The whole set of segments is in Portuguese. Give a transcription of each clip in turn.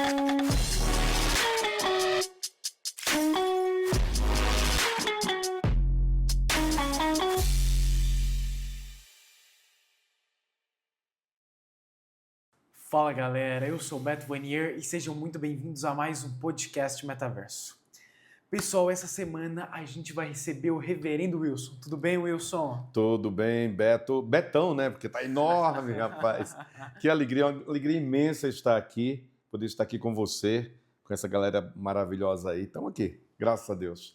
Fala galera, eu sou o Beto Vanier e sejam muito bem-vindos a mais um podcast Metaverso. Pessoal, essa semana a gente vai receber o Reverendo Wilson. Tudo bem, Wilson? Tudo bem, Beto. Betão, né? Porque tá enorme, rapaz. Que alegria, uma alegria imensa estar aqui, poder estar aqui com você, com essa galera maravilhosa aí. Estamos aqui, graças a Deus.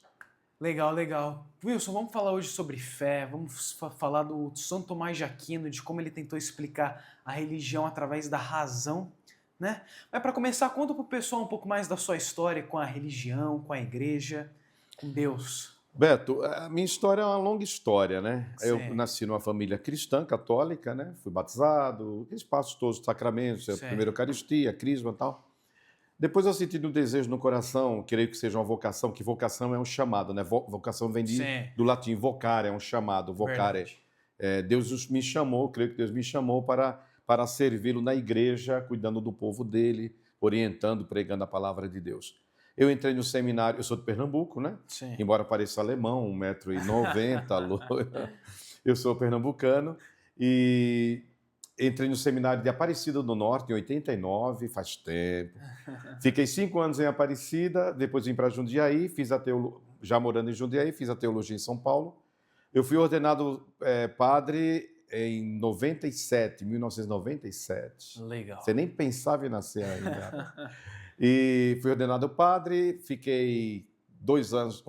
Legal, legal. Wilson, vamos falar hoje sobre fé, vamos falar do Santo Tomás de Aquino, de como ele tentou explicar a religião através da razão, né? Mas para começar, conta pro pessoal um pouco mais da sua história com a religião, com a igreja, com Deus. Beto, a minha história é uma longa história, né? Eu Sim. nasci numa família cristã, católica, né? Fui batizado, aqueles passos todos, os sacramentos, a Sim. primeira Eucaristia, a Crisma e tal. Depois eu senti um desejo no coração, creio que seja uma vocação, que vocação é um chamado, né? Vocação vem Sim. do latim, vocare, é um chamado, vocare. Deus me chamou, creio que Deus me chamou para servi-lo na igreja, cuidando do povo dele, orientando, pregando a palavra de Deus. Eu entrei no seminário, eu sou de Pernambuco, né? Sim. Embora pareça alemão, 1,90 m, eu sou pernambucano e entrei no seminário de Aparecida do Norte em 89, faz tempo. Fiquei 5 anos em Aparecida, depois vim para Jundiaí, já morando em Jundiaí, fiz a teologia em São Paulo. Eu fui ordenado padre em 1997. Legal. Você nem pensava em nascer ainda. E fui ordenado padre, fiquei 2 anos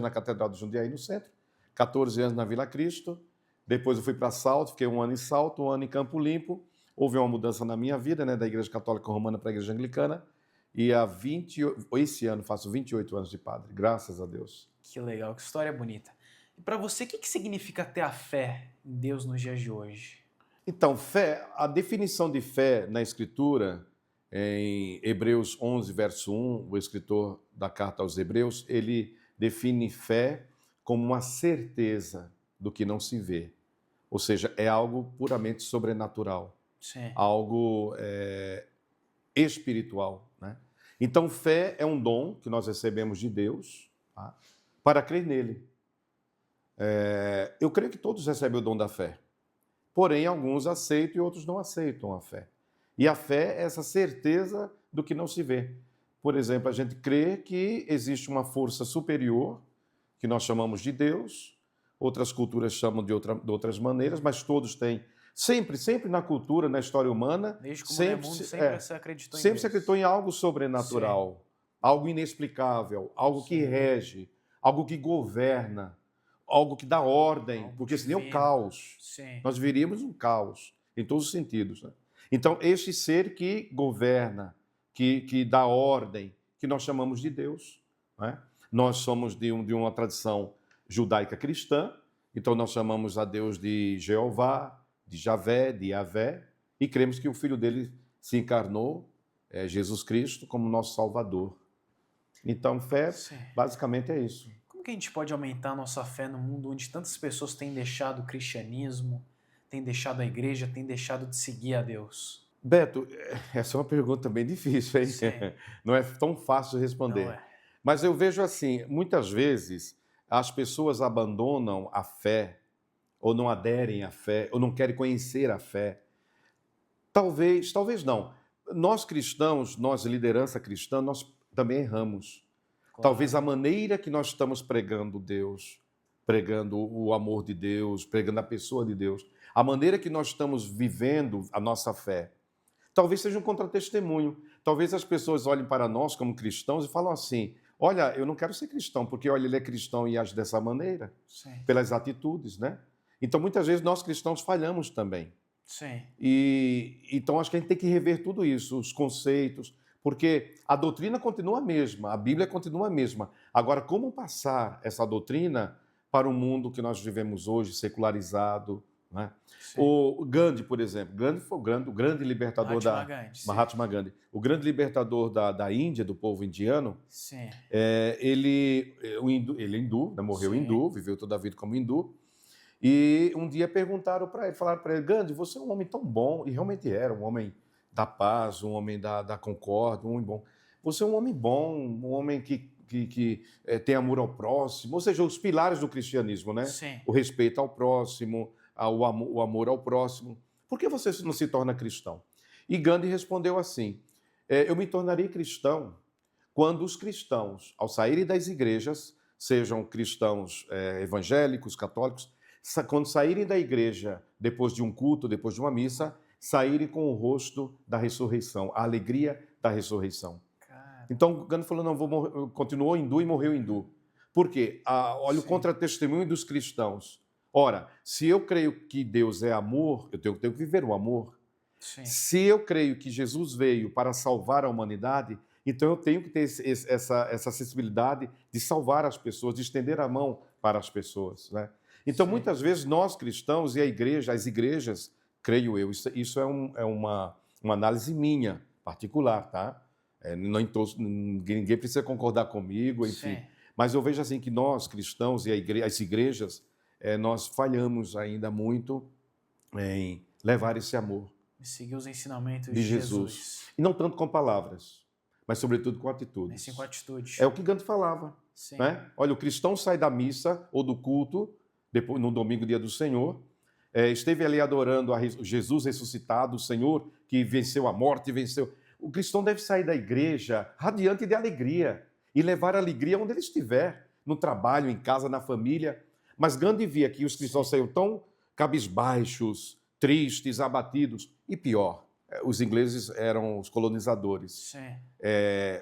na Catedral de Jundiaí, no centro, 14 anos na Vila Cristo. Depois eu fui para Salto, fiquei 1 ano em Salto, 1 ano em Campo Limpo. Houve uma mudança na minha vida, né, da Igreja Católica Romana para a Igreja Anglicana. E esse ano faço 28 anos de padre, graças a Deus. Que legal, que história bonita. E para você, o que significa ter a fé em Deus nos dias de hoje? Então, fé, a definição de fé na Escritura, em Hebreus 11, verso 1, o escritor da carta aos Hebreus, ele define fé como uma certeza do que não se vê. Ou seja, é algo puramente sobrenatural. Sim. Algo espiritual, né? Então, fé é um dom que nós recebemos de Deus, tá? Para crer nele. Eu creio que todos recebem o dom da fé. Porém, alguns aceitam e outros não aceitam a fé. E a fé é essa certeza do que não se vê. Por exemplo, a gente crê que existe uma força superior, que nós chamamos de Deus, outras culturas chamam de outras maneiras, mas todos têm. Sempre na cultura, na história humana, desde como é mundo, sempre se acreditou em sempre Deus. se acreditou em algo sobrenatural, sim, algo inexplicável, algo, sim, que rege, algo que governa, algo que dá ordem, algo porque senão é o caos. Sim. Nós viríamos um caos, em todos os sentidos, né? Então, este ser que governa, que dá ordem, que nós chamamos de Deus, né? Nós somos de uma tradição judaica cristã, então nós chamamos a Deus de Jeová, de Javé, de Yavé, e cremos que o Filho dele se encarnou, Jesus Cristo, como nosso Salvador. Então, fé, sim, basicamente é isso. Como que a gente pode aumentar a nossa fé no mundo onde tantas pessoas têm deixado o cristianismo, têm deixado a igreja, têm deixado de seguir a Deus? Beto, essa é uma pergunta bem difícil, hein? Sim. Não é tão fácil de responder. Não é. Mas eu vejo assim, muitas vezes as pessoas abandonam a fé, ou não aderem à fé, ou não querem conhecer a fé. Talvez não. Nós cristãos, nós liderança cristã, nós também erramos. Claro. Talvez a maneira que nós estamos pregando Deus, pregando o amor de Deus, pregando a pessoa de Deus, a maneira que nós estamos vivendo a nossa fé, talvez seja um contra-testemunho. Talvez as pessoas olhem para nós como cristãos e falam assim, olha, eu não quero ser cristão, porque olha, ele é cristão e age dessa maneira, sim, pelas atitudes, né? Então, muitas vezes, nós cristãos falhamos também. Sim. Então, acho que a gente tem que rever tudo isso, os conceitos, porque a doutrina continua a mesma, a Bíblia continua a mesma. Agora, como passar essa doutrina para o mundo que nós vivemos hoje, secularizado, né? O Gandhi, por exemplo, Gandhi foi o grande libertador Mahatma Gandhi, o grande libertador da Índia, do povo indiano. Sim. Ele é hindu, né? Morreu, sim, hindu, viveu toda a vida como hindu. E um dia perguntaram para ele, falaram para ele, Gandhi, você é um homem tão bom, e realmente era um homem da paz, um homem da concórdia, um homem bom. Você é um homem bom, um homem que tem amor ao próximo, ou seja, os pilares do cristianismo, né? Sim. O respeito ao próximo, o amor ao próximo. Por que você não se torna cristão? E Gandhi respondeu assim: eu me tornarei cristão quando os cristãos, ao saírem das igrejas, sejam cristãos evangélicos, católicos, quando saírem da igreja depois de um culto, depois de uma missa, saírem com o rosto da ressurreição, a alegria da ressurreição. Cara, Então, Gandhi falou, não, continuou hindu e morreu hindu. Por quê? Olha o sim. contra-testemunho dos cristãos. Ora, se eu creio que Deus é amor, eu tenho que viver o amor. Sim. Se eu creio que Jesus veio para salvar a humanidade, então eu tenho que ter essa sensibilidade de salvar as pessoas, de estender a mão para as pessoas, né? Então, Sim. muitas vezes, nós cristãos e as igrejas, creio eu, isso é uma análise minha, particular, tá? Ninguém precisa concordar comigo, enfim. Sim. Mas eu vejo assim que nós, cristãos e as igrejas, nós falhamos ainda muito em levar esse amor E seguir os ensinamentos de de Jesus. Jesus. E não tanto com palavras, mas sobretudo com atitudes. Mas sim com atitude. É o que Gandhi falava, Sim. né? Olha, o cristão sai da missa ou do culto, depois, no domingo, dia do Senhor, esteve ali adorando a Jesus ressuscitado, o Senhor que venceu a morte, venceu. O cristão deve sair da igreja radiante de alegria e levar a alegria onde ele estiver, no trabalho, em casa, na família. Mas Gandhi via que os cristãos saíam tão cabisbaixos, tristes, abatidos, e pior, os ingleses eram os colonizadores, Sim.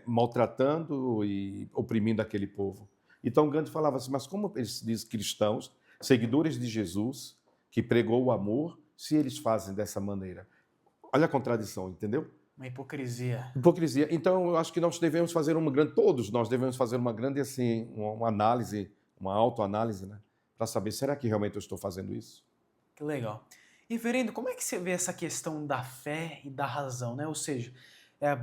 maltratando e oprimindo aquele povo. Então Gandhi falava assim, mas como eles dizem cristãos, seguidores de Jesus, que pregou o amor, se eles fazem dessa maneira? Olha a contradição, entendeu? Uma hipocrisia. Hipocrisia. Então, eu acho que nós devemos fazer todos nós devemos fazer uma grande, assim, uma análise, uma autoanálise, né? Para saber, será que realmente eu estou fazendo isso? Que legal. E, reverendo, como é que você vê essa questão da fé e da razão, né? Ou seja,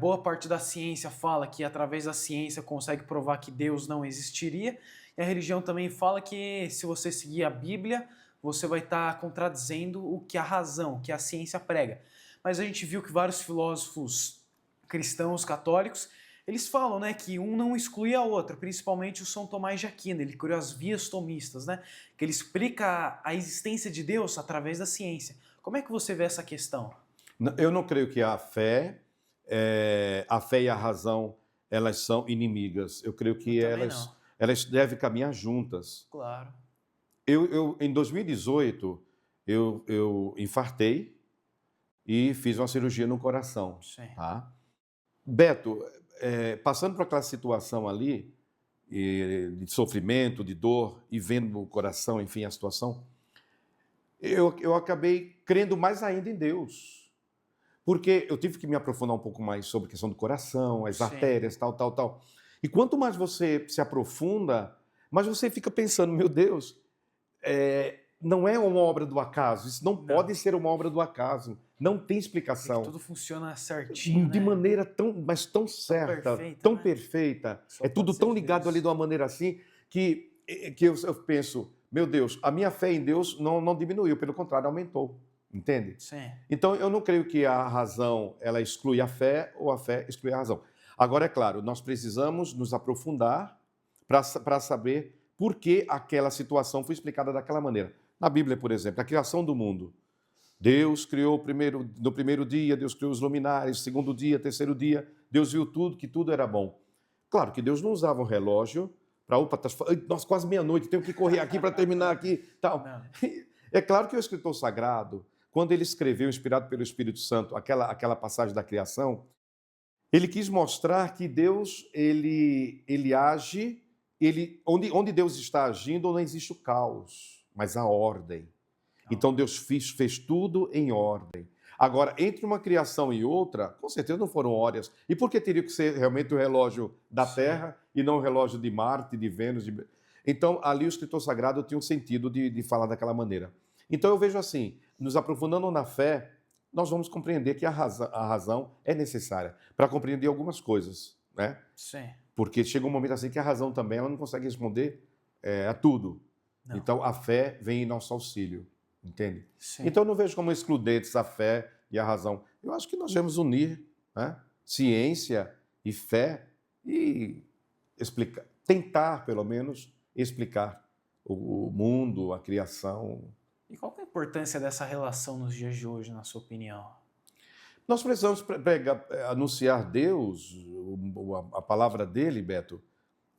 boa parte da ciência fala que através da ciência consegue provar que Deus não existiria, e a religião também fala que se você seguir a Bíblia, você vai estar contradizendo o que a razão, o que a ciência prega. Mas a gente viu que vários filósofos cristãos, católicos, eles falam, né, que um não exclui a outra, principalmente o São Tomás de Aquino, ele criou as vias tomistas, né, que ele explica a existência de Deus através da ciência. Como é que você vê essa questão? Eu não creio que a fé e a razão, elas são inimigas. Eu creio que elas devem caminhar juntas. Claro. Em 2018, eu infartei e fiz uma cirurgia no coração. Sim. Tá? Beto, passando por aquela situação ali, de sofrimento, de dor, e vendo o coração, enfim, a situação, eu acabei crendo mais ainda em Deus. Porque eu tive que me aprofundar um pouco mais sobre a questão do coração, as Sim. artérias, tal. E quanto mais você se aprofunda, mais você fica pensando, meu Deus, não é uma obra do acaso, isso não pode ser uma obra do acaso, não tem explicação. Tudo funciona certinho, de né? maneira tão certa, tão perfeita, Só é tudo pode ser tão de ligado Deus. ali de uma maneira assim, que eu penso, meu Deus, a minha fé em Deus não diminuiu, pelo contrário, aumentou, entende? Sim. Então, eu não creio que a razão, ela exclui a fé ou a fé exclui a razão. Agora, é claro, nós precisamos nos aprofundar para saber por que aquela situação foi explicada daquela maneira. Na Bíblia, por exemplo, a criação do mundo. Deus criou no primeiro dia, Deus criou os luminares, segundo dia, terceiro dia, Deus viu tudo, que tudo era bom. Claro que Deus não usava um relógio para, nossa, quase meia-noite, tenho que correr aqui para terminar aqui, tal. Não. É claro que o escritor sagrado, quando ele escreveu, inspirado pelo Espírito Santo, aquela passagem da criação, ele quis mostrar que Deus, ele age, onde Deus está agindo não existe o caos, mas a ordem. Então Deus fez tudo em ordem. Agora, entre uma criação e outra, com certeza não foram horas. E por que teria que ser realmente o relógio da Terra e não o relógio de Marte, de Vênus? Então, ali o escritor sagrado tinha um sentido de falar daquela maneira. Então eu vejo assim, nos aprofundando na fé, nós vamos compreender que a razão é necessária para compreender algumas coisas, né? Sim. Porque chega um momento assim que a razão também ela não consegue responder a tudo. Não. Então a fé vem em nosso auxílio, entende? Sim. Então eu não vejo como excludentes a fé e a razão. Eu acho que nós devemos unir, né, ciência e fé e explicar, tentar, pelo menos, explicar o mundo, a criação. E qual que é a importância dessa relação nos dias de hoje, na sua opinião? Nós precisamos anunciar Deus, a palavra dele, Beto,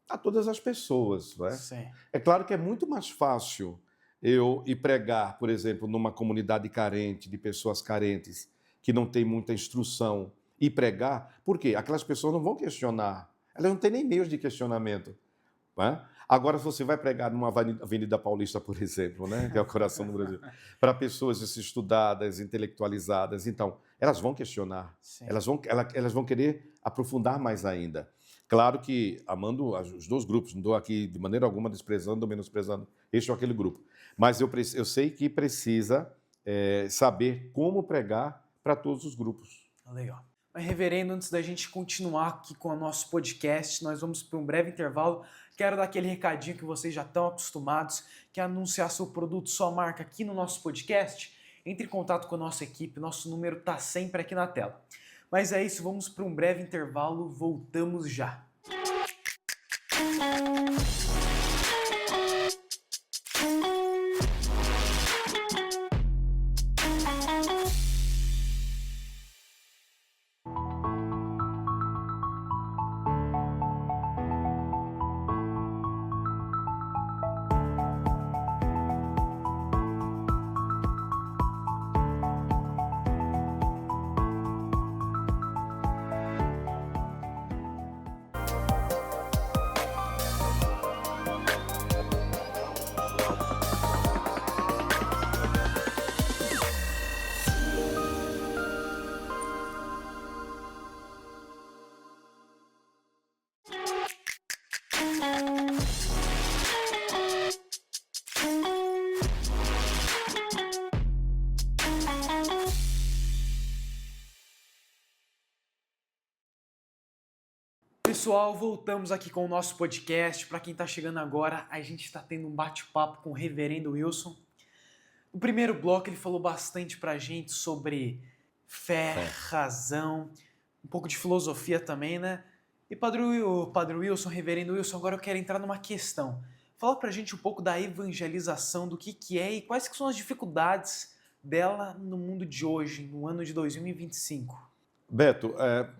a todas as pessoas, né? Sim. É claro que é muito mais fácil eu ir pregar, por exemplo, numa comunidade carente, de pessoas carentes, que não tem muita instrução, e pregar, porque aquelas pessoas não vão questionar, elas não têm nem meios de questionamento. Né? Agora, se você vai pregar numa Avenida Paulista, por exemplo, né, que é o coração do Brasil, para pessoas estudadas, intelectualizadas, então, elas vão questionar, Sim. elas vão querer aprofundar mais ainda. Claro que amando os dois grupos, não estou aqui de maneira alguma desprezando ou menosprezando este ou aquele grupo, mas eu sei que precisa saber como pregar para todos os grupos. Legal. Mas, reverendo, antes da gente continuar aqui com o nosso podcast, nós vamos para um breve intervalo. Quero dar aquele recadinho que vocês já estão acostumados, que é anunciar seu produto, sua marca aqui no nosso podcast. Entre em contato com a nossa equipe, nosso número está sempre aqui na tela. Mas é isso, vamos para um breve intervalo, voltamos já. Pessoal, voltamos aqui com o nosso podcast. Para quem está chegando agora, a gente está tendo um bate-papo com o Reverendo Wilson. No primeiro bloco ele falou bastante para a gente sobre fé, razão, um pouco de filosofia também, né? E Padre Wilson, Reverendo Wilson, agora eu quero entrar numa questão. Fala para a gente um pouco da evangelização, do que é e quais que são as dificuldades dela no mundo de hoje, no ano de 2025. Beto,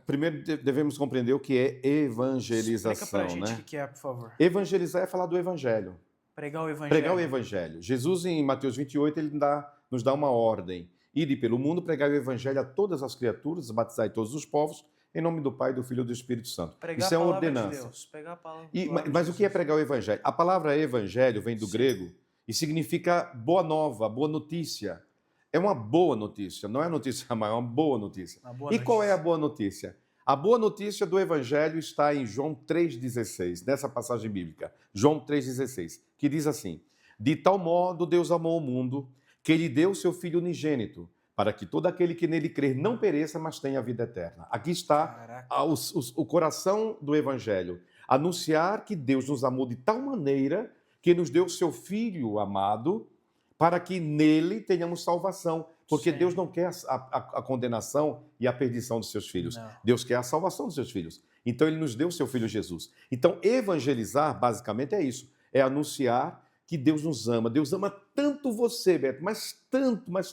primeiro devemos compreender o que é evangelização. Explica pra gente né? o que é, por favor. Evangelizar é falar do evangelho. Pregar o evangelho. Pregar o evangelho. Jesus, em Mateus 28, ele nos dá uma ordem. Ide pelo mundo, pregar o evangelho a todas as criaturas, batizar todos os povos, em nome do Pai, do Filho e do Espírito Santo. Pregar Isso é uma a palavra ordenança. de Deus. Pregar a palavra Mas de o que é Jesus. pregar o evangelho? A palavra evangelho vem do Sim. grego e significa boa nova, boa notícia. É uma boa notícia, não é notícia má, é uma boa notícia. Uma boa E qual é a notícia. boa notícia? A boa notícia do Evangelho está em João 3,16, nessa passagem bíblica. João 3,16, que diz assim: de tal modo Deus amou o mundo, que ele deu o seu Filho unigênito, para que todo aquele que nele crer não pereça, mas tenha a vida eterna. Aqui está Caraca. o coração do Evangelho. Anunciar que Deus nos amou de tal maneira que nos deu o seu Filho amado, para que nele tenhamos salvação. Porque Sim. Deus não quer a condenação e a perdição dos seus filhos. Não. Deus quer a salvação dos seus filhos. Então, ele nos deu o seu Filho Jesus. Então, evangelizar, basicamente, é isso. É anunciar que Deus nos ama. Deus ama tanto você, Beto, mas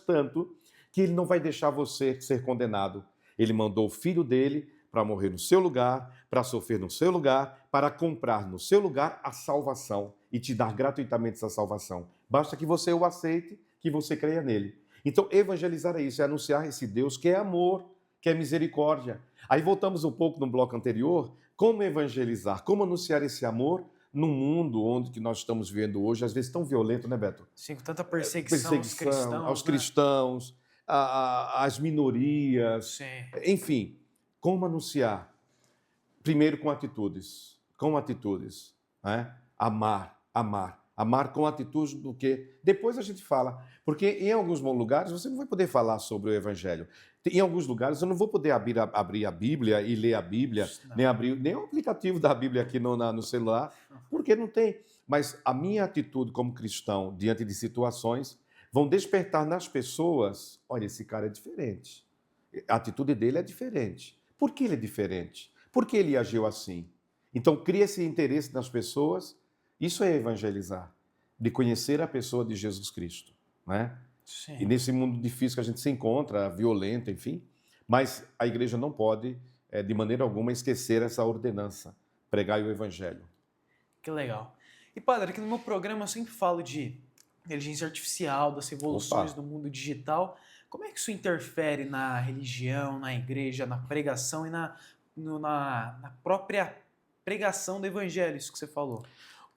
tanto, que ele não vai deixar você ser condenado. Ele mandou o Filho dele para morrer no seu lugar, para sofrer no seu lugar, para comprar no seu lugar a salvação e te dar gratuitamente essa salvação. Basta que você o aceite, que você creia nele. Então, evangelizar é isso, é anunciar esse Deus que é amor, que é misericórdia. Aí voltamos um pouco no bloco anterior, como evangelizar, como anunciar esse amor num mundo onde que nós estamos vivendo hoje, às vezes tão violento, né, Beto? Sim, com tanta perseguição aos né? cristãos, às minorias, Sim. enfim. Como anunciar? Primeiro com atitudes, né? Amar com atitude do que depois a gente fala, porque em alguns lugares você não vai poder falar sobre o evangelho. Em alguns lugares eu não vou poder abrir a Bíblia e ler a Bíblia, Não. nem abrir nem o aplicativo da Bíblia aqui no celular, porque não tem. Mas a minha atitude como cristão diante de situações vão despertar nas pessoas, olha, esse cara é diferente. a atitude dele é diferente. Por que ele é diferente? Por que ele agiu assim? Então, cria esse interesse nas pessoas. Isso é evangelizar, de conhecer a pessoa de Jesus Cristo, né? E Sim. nesse mundo difícil que a gente se encontra, violento, enfim, mas a igreja não pode, de maneira alguma, esquecer essa ordenança, pregar o evangelho. Que legal. E, padre, aqui no meu programa eu sempre falo de inteligência artificial, das revoluções Opa! do mundo digital. Como é que isso interfere na religião, na igreja, na pregação e na própria pregação do evangelho, isso que você falou?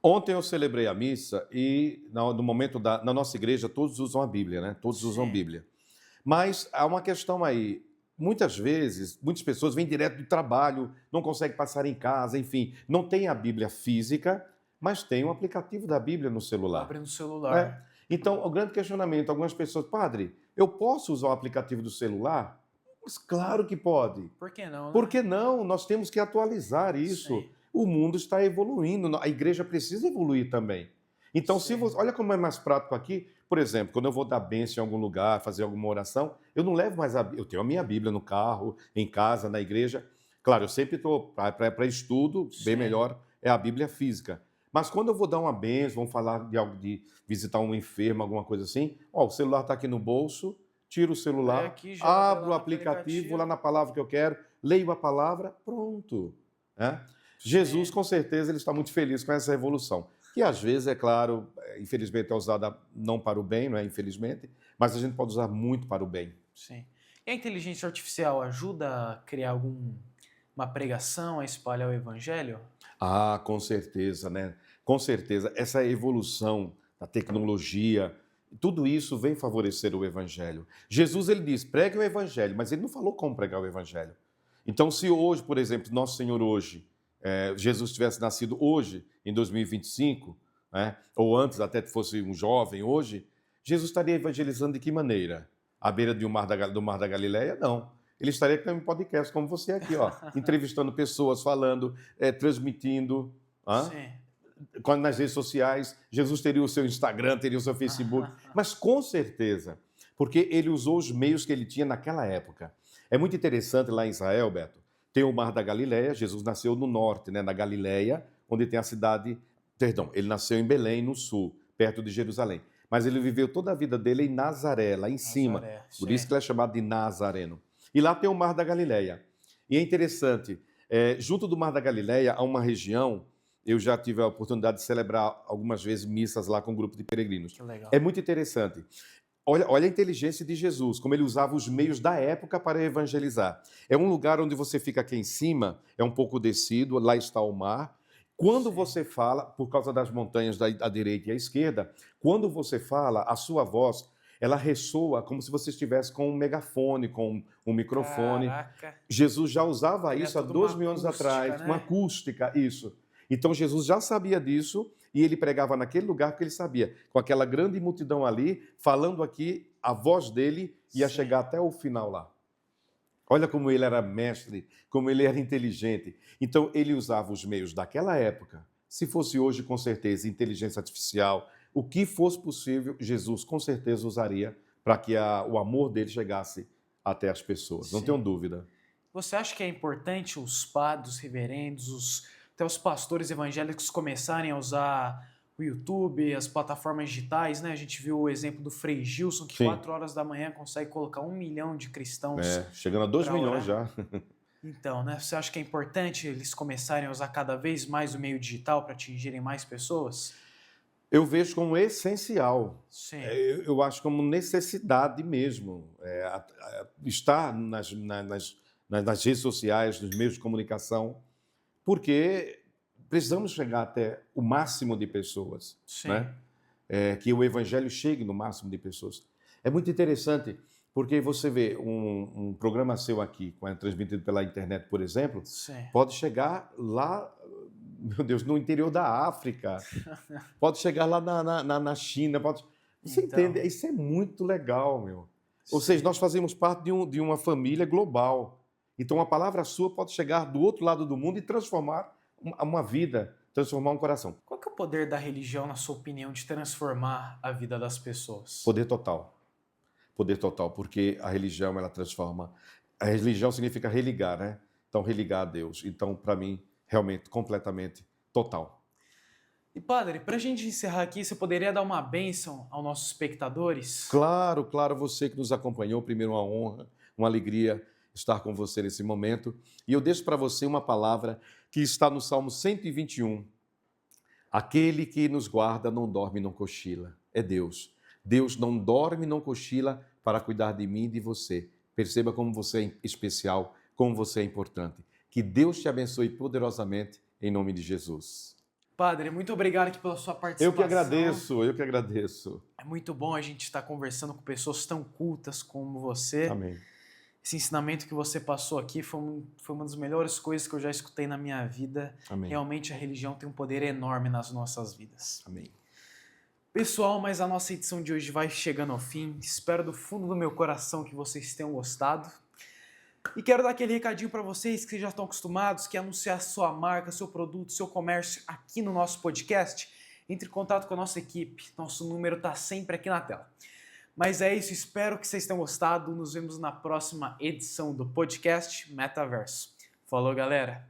Ontem eu celebrei a missa e no momento na nossa igreja todos usam a Bíblia, né? Todos usam a Sim, Bíblia. Mas há uma questão aí. Muitas vezes, muitas pessoas vêm direto do trabalho, não conseguem passar em casa, enfim, não tem a Bíblia física, mas tem um aplicativo da Bíblia no celular. abre no Né? celular. Então, o grande questionamento, algumas pessoas, padre, eu posso usar o aplicativo do celular? Mas claro que pode. Por que não, Por né? que não? Nós temos que atualizar isso. Sim, O mundo está evoluindo, a igreja precisa evoluir também. Então, se sim. você, olha como é mais prático aqui. Por exemplo, quando eu vou dar bênção em algum lugar, fazer alguma oração, eu não levo mais eu tenho a minha Bíblia no carro, em casa, na igreja. Claro, eu sempre estou para estudo, bem Sim. melhor é a Bíblia física. Mas quando eu vou dar uma bênção, vamos falar de algo de visitar um enfermo, alguma coisa assim, ó, o celular está aqui no bolso, tiro o Vai celular, aqui, já abre abro o lá no aplicativo, vou lá aplicativo. na palavra que eu quero, leio a palavra, pronto. Né? Jesus, Sim, com certeza, ele está muito feliz com essa revolução, que às vezes, é claro, infelizmente é usada não para o bem, não é? Infelizmente, mas a gente pode usar muito para o bem. sim. E a inteligência artificial ajuda a criar uma pregação, a espalhar o evangelho? Ah, com certeza, né? Com certeza. Essa evolução da tecnologia, tudo isso vem favorecer o evangelho. Jesus, ele diz, pregue o evangelho, mas ele não falou como pregar o evangelho. Então, se hoje, por exemplo, nosso Senhor hoje, Jesus tivesse nascido hoje, em 2025, né, ou antes até que fosse um jovem hoje, Jesus estaria evangelizando de que maneira? À beira do Mar da Galileia? Não. Ele estaria com um podcast como você aqui, ó, entrevistando pessoas, falando, transmitindo. Hã? Sim. Nas redes sociais, Jesus teria o seu Instagram, teria o seu Facebook, mas com certeza, porque ele usou os meios que ele tinha naquela época. É muito interessante lá em Israel, Beto, tem o Mar da Galileia, Jesus nasceu no norte, né, na Galileia, onde tem a cidade, perdão, ele nasceu em Belém, no sul, perto de Jerusalém, mas ele viveu toda a vida dele em Nazaré, lá em cima, Nazaré, por isso sim. que ele é chamado de Nazareno. E lá tem o Mar da Galileia. E é interessante, junto do Mar da Galileia há uma região. Eu já tive a oportunidade de celebrar algumas vezes missas lá com um grupo de peregrinos. Que legal. É muito interessante. Olha a inteligência de Jesus, como ele usava os meios da época para evangelizar. É um lugar onde você fica aqui em cima, é um pouco descido, lá está o mar. Quando Sim. você fala, por causa das montanhas à direita e à esquerda, quando você fala, a sua voz, ela ressoa como se você estivesse com um megafone, com um microfone. Caraca. Jesus já usava Cria isso há toda uma 2.000 anos acústica, atrás, uma né? acústica, isso. Então Jesus já sabia disso e ele pregava naquele lugar porque ele sabia, com aquela grande multidão ali, falando aqui, a voz dele ia Sim. chegar até o final lá. Olha como ele era mestre, como ele era inteligente. Então ele usava os meios daquela época. Se fosse hoje, com certeza, inteligência artificial, o que fosse possível, Jesus com certeza usaria para que o amor dele chegasse até as pessoas. Não tenho Sim. dúvida. Você acha que é importante os padres, os reverendos, até os pastores evangélicos começarem a usar o YouTube, as plataformas digitais, né? A gente viu o exemplo do Frei Gilson, que Sim. 4 horas da manhã consegue colocar 1 milhão de cristãos Chegando a 2 para milhões orar. já. Então, né? Você acha que é importante eles começarem a usar cada vez mais o meio digital para atingirem mais pessoas? Eu vejo como essencial. Sim, Eu acho como necessidade mesmo. Estar nas redes sociais, nos meios de comunicação, porque precisamos chegar até o máximo de pessoas, sim, né? Que o evangelho chegue no máximo de pessoas. É muito interessante, porque você vê um programa seu aqui, transmitido pela internet, por exemplo, sim. pode chegar lá, meu Deus, no interior da África, pode chegar lá na China, Você Então, entende? Isso é muito legal, meu. Ou seja, sim. nós fazemos parte de uma família global. Então, a palavra sua pode chegar do outro lado do mundo e transformar uma vida, transformar um coração. Qual que é o poder da religião, na sua opinião, de transformar a vida das pessoas? Poder total. Poder total, porque a religião, ela transforma. A religião significa religar, né? Então, religar a Deus. Então, para mim, realmente, completamente, total. E padre, para a gente encerrar aqui, você poderia dar uma bênção aos nossos espectadores? Claro, claro, você que nos acompanhou, primeiro uma honra, uma alegria estar com você nesse momento. E eu deixo para você uma palavra que está no Salmo 121. Aquele que nos guarda não dorme, não cochila. É Deus. Deus não dorme, não cochila para cuidar de mim e de você. Perceba como você é especial, como você é importante. Que Deus te abençoe poderosamente, em nome de Jesus. Padre, muito obrigado aqui pela sua Eu participação. que agradeço, eu que agradeço. É muito bom a gente estar conversando com pessoas tão cultas como você. Amém. Esse ensinamento que você passou aqui foi uma das melhores coisas que eu já escutei na minha vida. Amém. Realmente a religião tem um poder enorme nas nossas vidas. Amém. Pessoal, mas a nossa edição de hoje vai chegando ao fim. Espero do fundo do meu coração que vocês tenham gostado. E quero dar aquele recadinho para vocês que já estão acostumados, que é anunciar sua marca, seu produto, seu comércio aqui no nosso podcast. Entre em contato com a nossa equipe. Nosso número está sempre aqui na tela. Mas é isso, espero que vocês tenham gostado. Nos vemos na próxima edição do podcast Metaverso. Falou, galera!